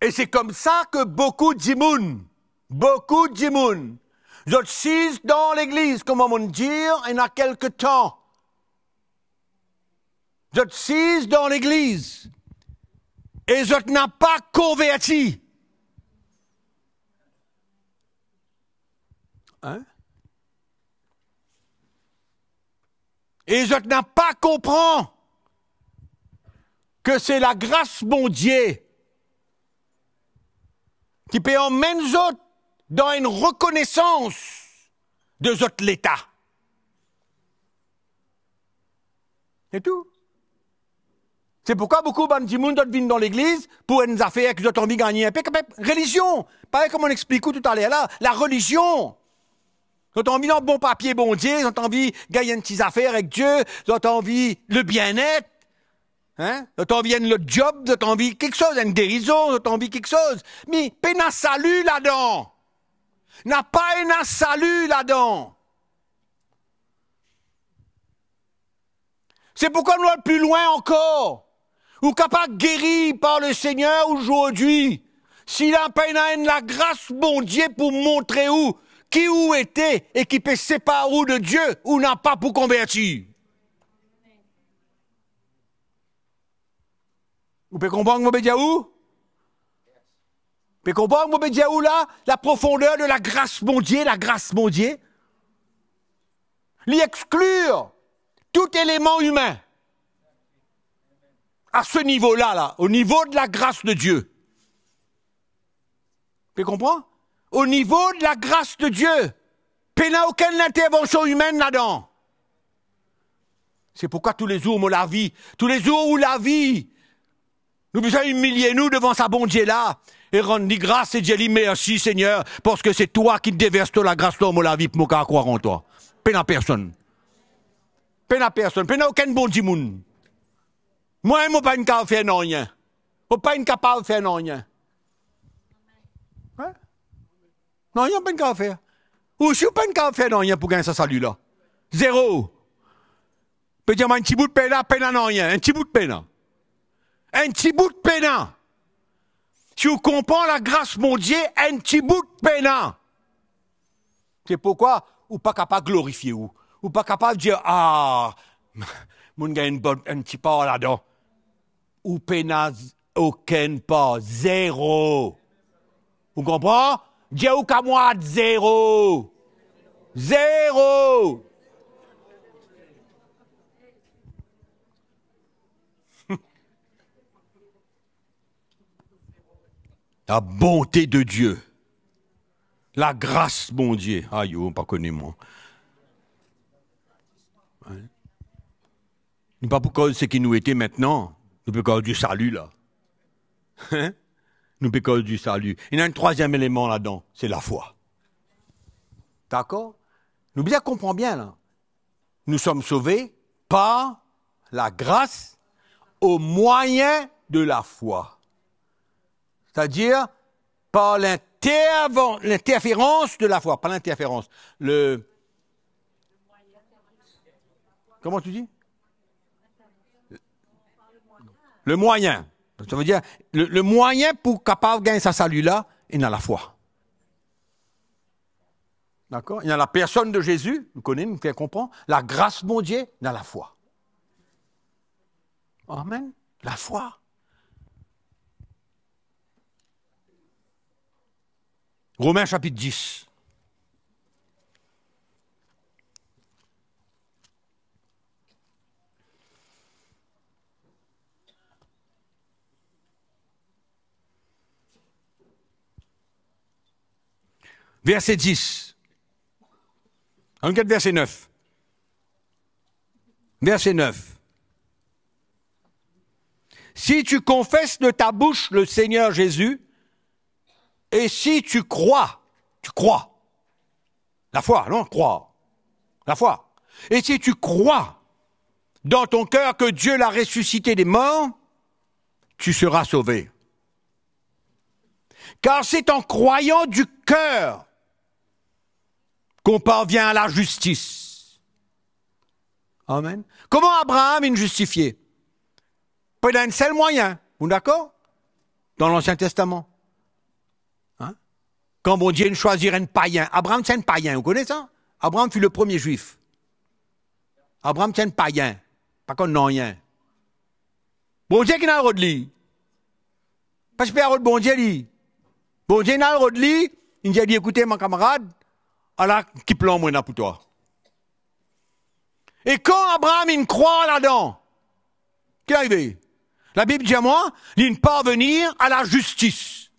Et c'est comme ça que beaucoup d'imoun, je suis dans l'église, comment on dire, il y a quelque temps. Je suis dans l'église. Et je n'ai pas converti. Hein? Et je n'ai pas compris que c'est la grâce mon Dieu qui peut emmener nous autres dans une reconnaissance de notre l'État. C'est tout. C'est pourquoi beaucoup de monde viennent dans l'église pour une affaire qu'ils ont envie de gagner un peu. Religion. Pareil comme on explique tout à l'heure là. La religion. Ils ont envie d'un bon papier, bon Dieu. Ils ont envie de gagner une petite affaire avec Dieu. Ils ont envie le bien-être. Hein? Ils ont envie le job. Ils ont envie quelque chose, une guérison. Ils ont envie quelque chose. Mais pas un salut là-dedans. N'a pas un salut là-dedans. C'est pourquoi nous allons plus loin encore. Ou capable de guérir par le Seigneur aujourd'hui. S'il a pas la grâce, bon Dieu, pour montrer où était et qui peut séparer où de Dieu, ou n'a pas pour convertir. Vous pouvez comprendre, mon bédiaou? Vous pouvez comprendre, mon bédiaou, là? La profondeur de la grâce, mon Dieu, la grâce, mon Dieu. L'y exclure tout élément humain. À ce niveau-là, là, au niveau de la grâce de Dieu. Tu comprends? Au niveau de la grâce de Dieu. Il n'y a aucune intervention humaine là-dedans. C'est pourquoi tous les jours où la vie, nous devons humilier nous devant sa bon Dieu là, et rendre grâce et dire merci Seigneur, parce que c'est toi qui te déverses la grâce dans la vie pour me croire en toi. Pas personne. Pas aucun bon Dieu. Moi, je ne suis pas capable de faire rien. Je ne suis pas capable de faire rien. Hein? Non, je ne suis pas capable de faire. Ou je ne suis pas capable de faire rien pour gagner ce salut-là. Zéro. Je peux dire, un petit bout de peine, non rien. Un petit bout de peine. Un petit bout de peine. Si vous comprenez la grâce, mon Dieu, un petit bout de peine. C'est pourquoi vous n'êtes pas capable de glorifier vous. Vous n'êtes pas capable de dire, mon gars, un petit pas là-dedans. Ou pénaz aucun pas, zéro. Vous comprenez? Dieu ou qu'à moi, zéro. Zéro. La bonté de Dieu. La grâce, mon Dieu. Aïe, on pas connu moi. Nous pas pour cause ce qui nous était maintenant. Nous peut cause du salut, là. Hein? Nous peut cause du salut. Il y a un troisième élément là-dedans, c'est la foi. D'accord? Nous bien comprendre bien, là. Nous sommes sauvés par la grâce au moyen de la foi. C'est-à-dire par l'interférence de la foi. Pas l'interférence. Comment tu dis? Le moyen. Ça veut dire, le moyen pour capable de gagner sa salut-là, il y a la foi. D'accord? Il y a la personne de Jésus, vous connaissez, vous pouvez comprendre. La grâce, mon Dieu, il y a la foi. Amen. La foi. Romains chapitre 10. Verset 10. On regarde verset 9. Verset 9. Si tu confesses de ta bouche le Seigneur Jésus, Et si tu crois, la foi, non, croire, la foi. Et si tu crois dans ton cœur que Dieu l'a ressuscité des morts, tu seras sauvé. Car c'est en croyant du cœur qu'on parvient à la justice. Amen. Comment Abraham est justifié? Pas d'un seul moyen, vous êtes d'accord? Dans l'Ancien Testament. Hein? Quand bon Dieu choisirait un païen. Abraham, c'est un païen, vous connaissez ça? Abraham fut le premier juif. Abraham, c'est un païen. Pas qu'on n'a rien. Bon Dieu qui n'a le de lui. Parce que bon Dieu dit. Bon Dieu n'a le de lui. Il a dit, écoutez, mon camarade, Allah qui plan moi pour toi. Et quand Abraham il croit là-dedans, qu'est-ce qui arrive? La Bible dit à moi, il parvenir à la justice.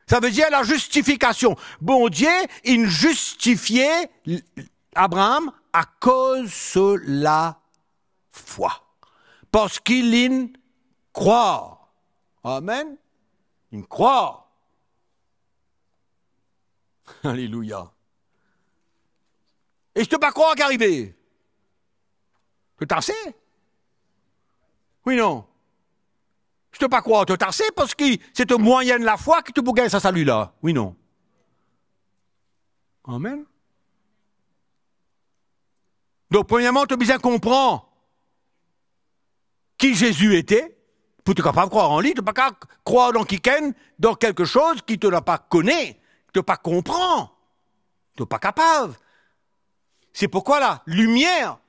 Ça veut dire la justification. Bon Dieu, il justifiait Abraham à cause de la foi. Parce qu'il croit. Amen. Il croit. Alléluia. Et je ne peux pas croire qu'arriver. Tu t'as assez? Oui, non. Je ne peux pas croire que tu t'as assez parce que c'est au moyen de la foi que tu peux gagner ce salut-là. Oui, non. Amen. Donc, premièrement, tu as besoin de comprendre qui Jésus était pour te capable de croire en lui. Tu ne peux pas croire dans quelqu'un, dans quelque chose qui ne te l'a pas connaît, qui ne te pas comprend. Tu n'es pas capable. C'est pourquoi la lumière,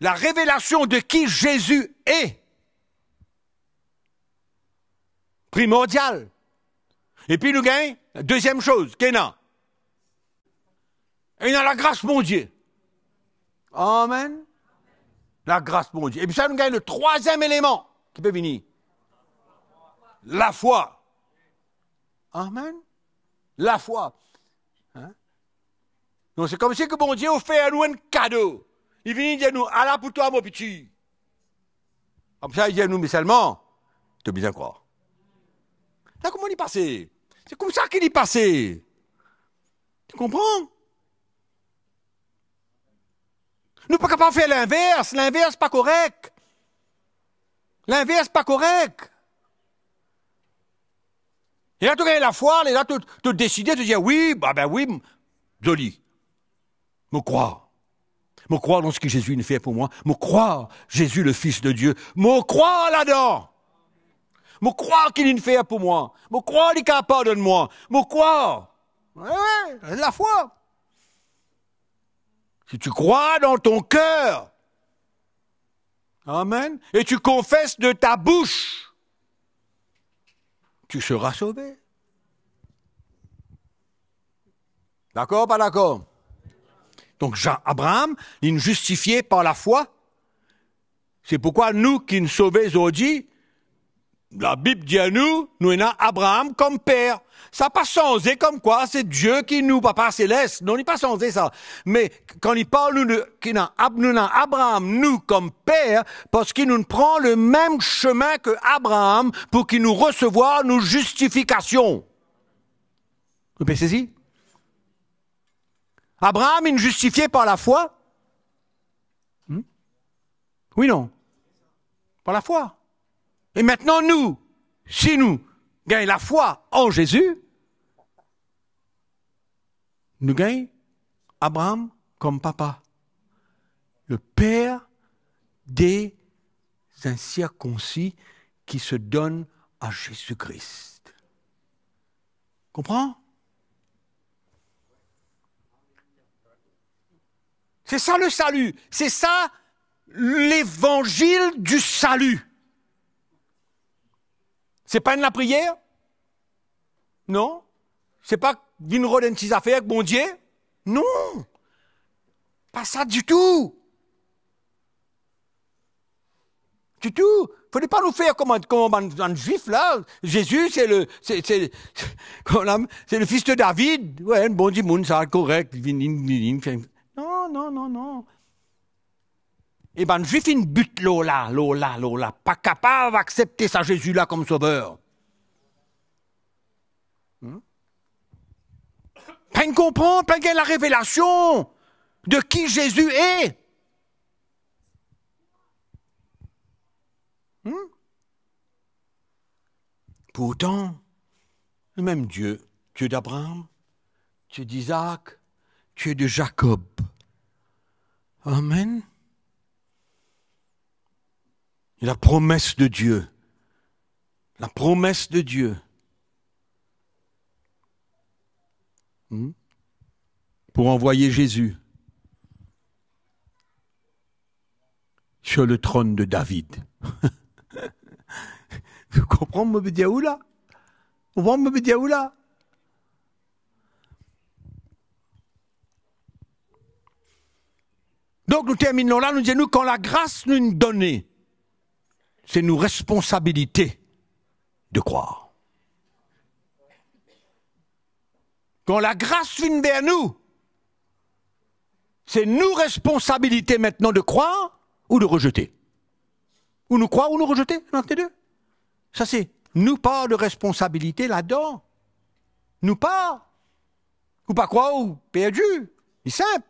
la révélation de qui Jésus est, primordiale. Et puis nous gagnons, deuxième chose, qu'il y a. Il y a la grâce mon Dieu. Amen. La grâce mon Dieu. Et puis ça nous gagne le troisième élément qui peut venir. La foi. Amen. La foi. Hein? Donc c'est comme si que bon Dieu offert à nous un cadeau. Il vient dire à nous, Allah pour toi mon petit. Comme ça il dit à nous, mais seulement, tu as besoin de croire. Là comment il est passé? C'est comme ça qu'il est passé. Tu comprends? Nous ne sommes pas capables de faire l'inverse. L'inverse, pas correct. L'inverse, pas correct. Et là, tu as la foi, et là, tu décides de dire oui, ben oui, joli. Me croire. Me croire dans ce que Jésus nous fait pour moi. Me croire, Jésus, le Fils de Dieu. Me croire là-dedans. Me croire qu'il nous fait pour moi. Me croire qu'il est capable de moi. Me croire. Ouais, la foi. Si tu crois dans ton cœur, amen, et tu confesses de ta bouche, tu seras sauvé. D'accord, pas d'accord? Donc Abraham, il nous justifié par la foi. C'est pourquoi nous qui nous sauvons aujourd'hui, la Bible dit à nous, nous avons Abraham comme père. Ça n'a pas changé comme quoi, c'est Dieu qui nous, papa céleste. Non, il n'a pas changé ça. Mais quand il parle, nous avons Abraham, nous, comme père, parce qu'il nous prend le même chemin que Abraham pour qu'il nous recevoir nos justifications. Vous pouvez saisir? Abraham, il nous justifié par la foi? Oui, non. Par la foi. Et maintenant, nous, si nous gagnons la foi en Jésus, nous gagnons Abraham comme papa, le père des incirconcis qui se donnent à Jésus-Christ. Comprends? C'est ça le salut, c'est ça l'évangile du salut. C'est pas de la prière? Non. C'est pas d'une rodent de affaires avec bon Dieu? Non. Pas ça du tout. Du tout. Faudrait pas nous faire comme un juif là. Jésus, c'est le fils de David. Ouais, un bon Dieu, ça correct. Non, non, non, non. Eh ben, juif, une butte là, pas capable d'accepter ça Jésus-là comme sauveur. Peine comprendre, peine gagner la révélation de qui Jésus est. Pourtant, le même Dieu, Dieu d'Abraham, Dieu d'Isaac, Dieu de Jacob. Amen. Et la promesse de Dieu. La promesse de Dieu. Pour envoyer Jésus sur le trône de David. Vous comprenez, me dire où là? Vous comprenez, me dire où là? Donc nous terminons là, nous disons quand la grâce nous donne, c'est nos responsabilités de croire. Quand la grâce vient vers nous, c'est nos responsabilités maintenant de croire ou de rejeter. Ou nous croire ou nous rejeter, entre les deux. Ça c'est, nous pas de responsabilité là-dedans. Nous pas. Ou pas croire ou perdu. C'est simple.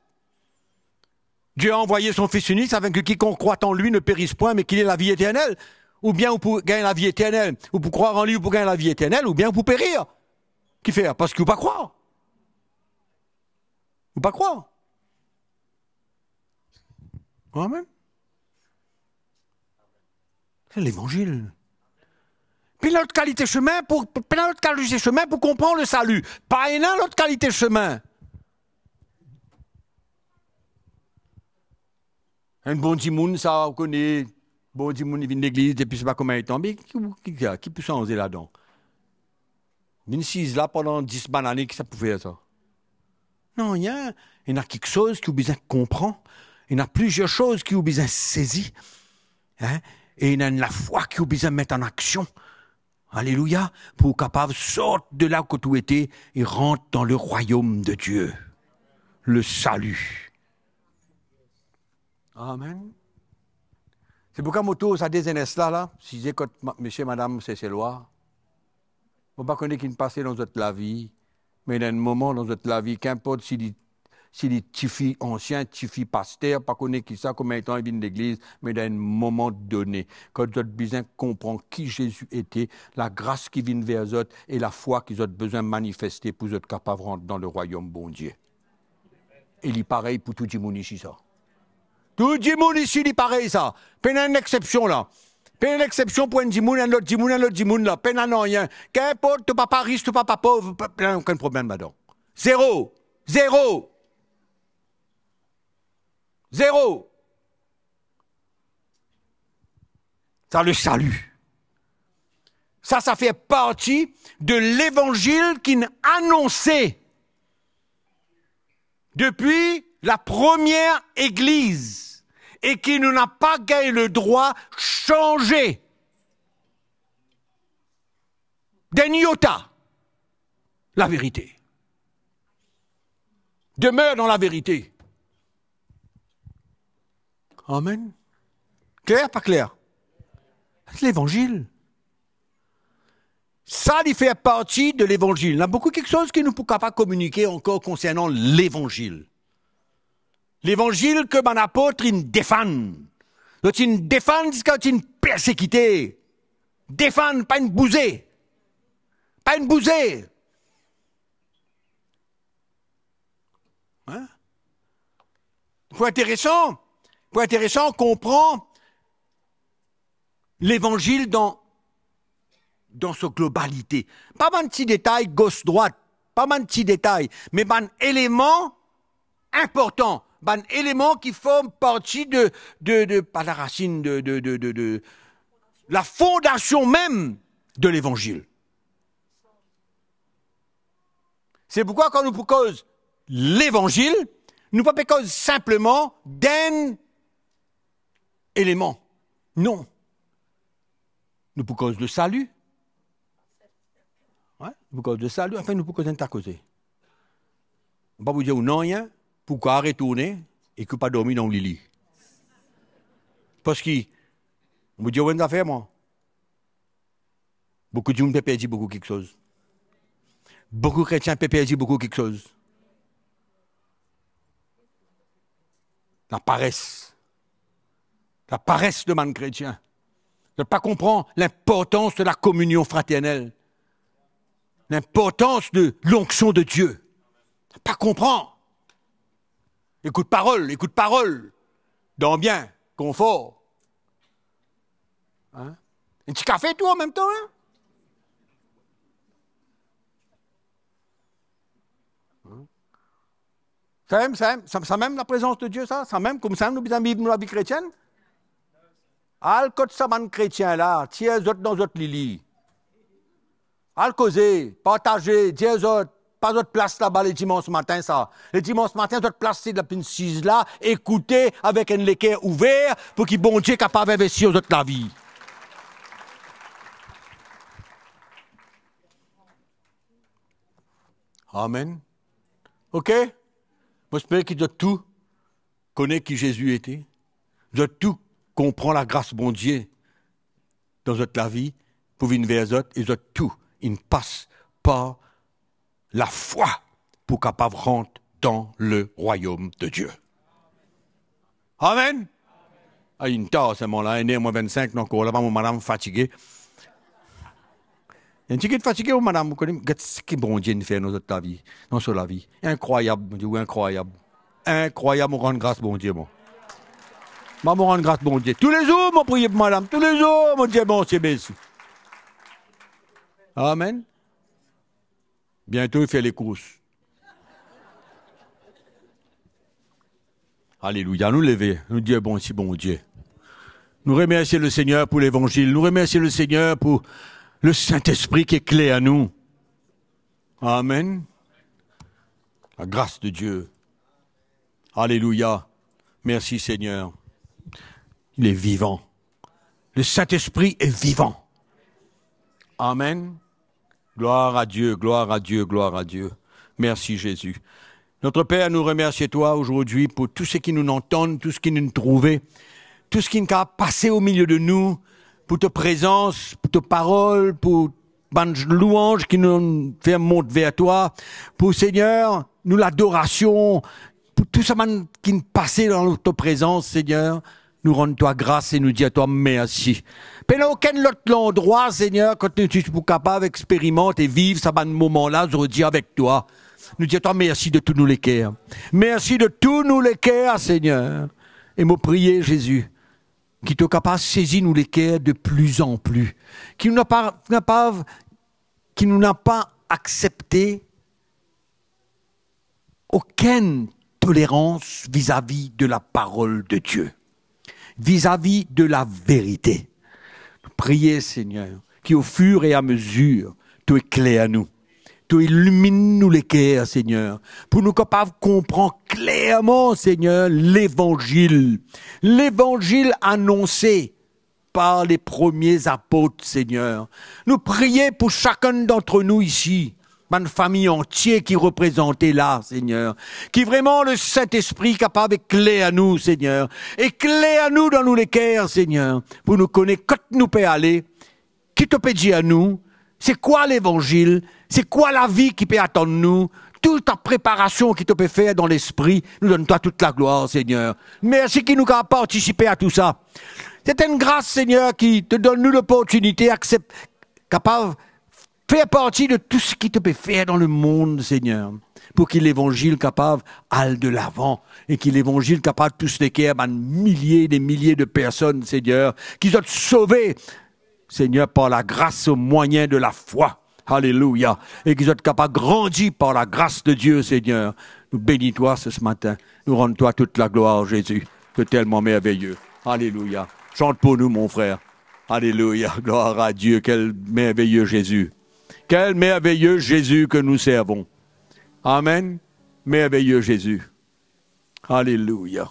Dieu a envoyé son Fils unique afin que quiconque croit en lui ne périsse point, mais qu'il ait la vie éternelle. Ou bien pour gagner la vie éternelle, ou pour croire en lui, ou pour gagner la vie éternelle, ou bien pour périr. Qui fait? Parce qu'il ne faut pas croire. Ou pas croire. Amen. C'est l'évangile. Puis l'autre qualité chemin pour comprendre le salut. Pas une autre qualité de chemin. Un bon petit monde, ça, on connaît. Bon petit monde, il vient de l'église depuis je ne sais pas combien de temps. Mais qui peut changer là-dedans? Une six là pendant 10 années, qui ça pouvait être ça? Non, il y a quelque chose qui vous besoin de comprendre. Il y a plusieurs choses qui vous besoin de saisir. Hein? Et il y a la foi qui vous besoin de mettre en action. Alléluia. Pour capable sortir de là où tu étais et rentre dans le royaume de Dieu. Le salut. Amen. C'est pourquoi moto, ça désinesse là, si j'ai quand monsieur, madame, c'est lois. On ne pas connaître qu'il passe dans notre la vie, mais il y a un moment dans notre la vie, qu'importe s'il est tifi ancien, tifi pasteur, pas connaître qui ça, combien de temps il vient de l'église, mais il y a un moment donné, quand vous avez besoin de comprendre qui Jésus était, la grâce qui vient vers eux et la foi qu'ils ont besoin de manifester pour être capables de rentrer dans le royaume bon Dieu. Et il est pareil pour tout le monde ici, ça. Tout le monde ici, il est pareil, ça. Pas une exception, là. Pas une exception pour un dimoun, un autre dimoun, là. Pas un rien. Qu'importe, tu papa riche, tu papa pauvre, aucun problème là-dedans. Zéro. Zéro. Zéro. Ça, le salut. Ça fait partie de l'évangile qu'il a annoncé depuis la première église. Et qui nous n'a pas gagné le droit de changer d'un iota la vérité. Demeure dans la vérité. Amen. Clair, pas clair? C'est l'évangile. Ça, il fait partie de l'évangile. Il y a beaucoup quelque chose que nous ne pouvons pas communiquer encore concernant l'évangile. L'évangile que mon apôtre, il défend. Donc, il défend quand il persécuté. Défend, pas une bousée. Pas une bousée. Hein? Pour intéressant, on comprend l'évangile dans sa globalité. Pas un petit détail gauche-droite, pas un petit détail, mais un élément important. Un élément qui forme partie pas la racine, de la fondation même de l'évangile. C'est pourquoi quand nous proposons l'évangile, nous ne proposons simplement d'un élément. Non. Nous proposons le salut. Ouais, nous proposons le salut, enfin nous proposons un causer. On ne va pas vous dire non, rien. Pourquoi retourner et que pas dormir dans le lit? Parce que, on me dit, on va faire, moi. Beaucoup de gens peuvent perdre beaucoup quelque chose. Beaucoup de chrétiens peuvent perdre beaucoup quelque chose. La paresse. La paresse de man chrétien. De ne pas comprendre l'importance de la communion fraternelle. L'importance de l'onction de Dieu. De ne pas comprendre. Écoute parole. Dans bien, confort. Hein? Un petit café, toi, en même temps, hein? Ça même la présence de Dieu, ça même, comme ça, nous vivons la vie chrétienne. Al côté ça, man chrétien là, tiens autres dans autres lili. Al causer, partager, dire autres, pas d'autre place là-bas les dimanches matin, ça. Les dimanches matin, d'autres place c'est de la pince là, écouter avec un l'équerre ouvert pour qu'il bon Dieu capable d'investir aux autres la vie. Amen. OK? J'espère qu'ils doivent tout connaître qui Jésus était. Ils doivent tout comprendre la grâce bon Dieu dans notre vie pour venir vers les autres. Ils doivent tout. Ils passent par la foi pour capable rentrer dans le royaume de Dieu. Amen. Ah, il y a une tasse, c'est mon là, moi 25, donc là-bas, mon madame fatiguée. Il y a un petit peu fatigué, madame, vous connaissez, ce que bon Dieu nous fait dans notre vie, dans sur la vie. Incroyable, incroyable. Incroyable, on rend grâce, bon Dieu, bon. Moi, on rend grâce, bon Dieu. Tous les jours, mon prier pour madame, tous les jours, mon Dieu, bon, c'est bien. Amen. Bientôt, il fait les courses. Alléluia, nous lever, nous dire bon, si bon Dieu. Nous remercions le Seigneur pour l'évangile, nous remercions le Seigneur pour le Saint-Esprit qui est clé à nous. Amen. La grâce de Dieu. Alléluia. Merci Seigneur. Il est vivant. Le Saint-Esprit est vivant. Amen. Gloire à Dieu, gloire à Dieu, gloire à Dieu. Merci Jésus. Notre Père, nous remercions toi aujourd'hui pour tout ce qui nous entendent, tout ce qui nous trouvait, tout ce qui nous a passé au milieu de nous, pour ta présence, pour ta parole, pour bonne louange qui nous fait monter vers toi, pour Seigneur, nous l'adoration, pour tout ça qui nous passait dans ta présence, Seigneur, nous rendons toi grâce et nous disons à toi merci. Père, aucun autre endroit, Seigneur, quand tu es capable d'expérimenter et vivre ce moment-là, je redis avec toi. Nous disons à toi merci de tous nous les cœurs. Merci de tous nous les cœurs, Seigneur. Et me prier, Jésus, qui te capable de saisir nous les cœurs de plus en plus, qui nous n'a pas accepté aucune tolérance vis-à-vis de la parole de Dieu, vis-à-vis de la vérité. Priez, Seigneur, qui au fur et à mesure, tu éclaires à nous. Tu illumines nous les cœurs, Seigneur, pour nous capables de comprendre clairement, Seigneur, l'évangile. L'évangile annoncé par les premiers apôtres, Seigneur. Nous prions pour chacun d'entre nous ici, une famille entière qui est représentée là, Seigneur. Qui vraiment le Saint-Esprit capable d'éclairer à nous, Seigneur. Éclaire à nous dans nous les cœurs, Seigneur, pour nous connaître quand nous peut aller, qui te peut dire à nous, c'est quoi l'évangile? C'est quoi la vie qui peut attendre nous? Toute ta préparation qui te peut faire dans l'esprit, nous donne-toi toute la gloire, Seigneur. Merci qui nous a participé à tout ça. C'est une grâce, Seigneur, qui te donne nous l'opportunité, capable de faire partie de tout ce qui te peut faire dans le monde, Seigneur. Pour qu'il l'évangile capable aille de l'avant et qu'il l'évangile capable tous les cœurs, des milliers de personnes, Seigneur, qui sont sauvées, Seigneur, par la grâce au moyen de la foi. Alléluia. Et qu'ils soient capables de grandir par la grâce de Dieu, Seigneur. Nous bénis-toi ce matin. Nous rendons-toi toute la gloire, Jésus. C'est tellement merveilleux. Alléluia. Chante pour nous, mon frère. Alléluia. Gloire à Dieu. Quel merveilleux Jésus. Quel merveilleux Jésus que nous servons. Amen. Merveilleux Jésus. Alléluia.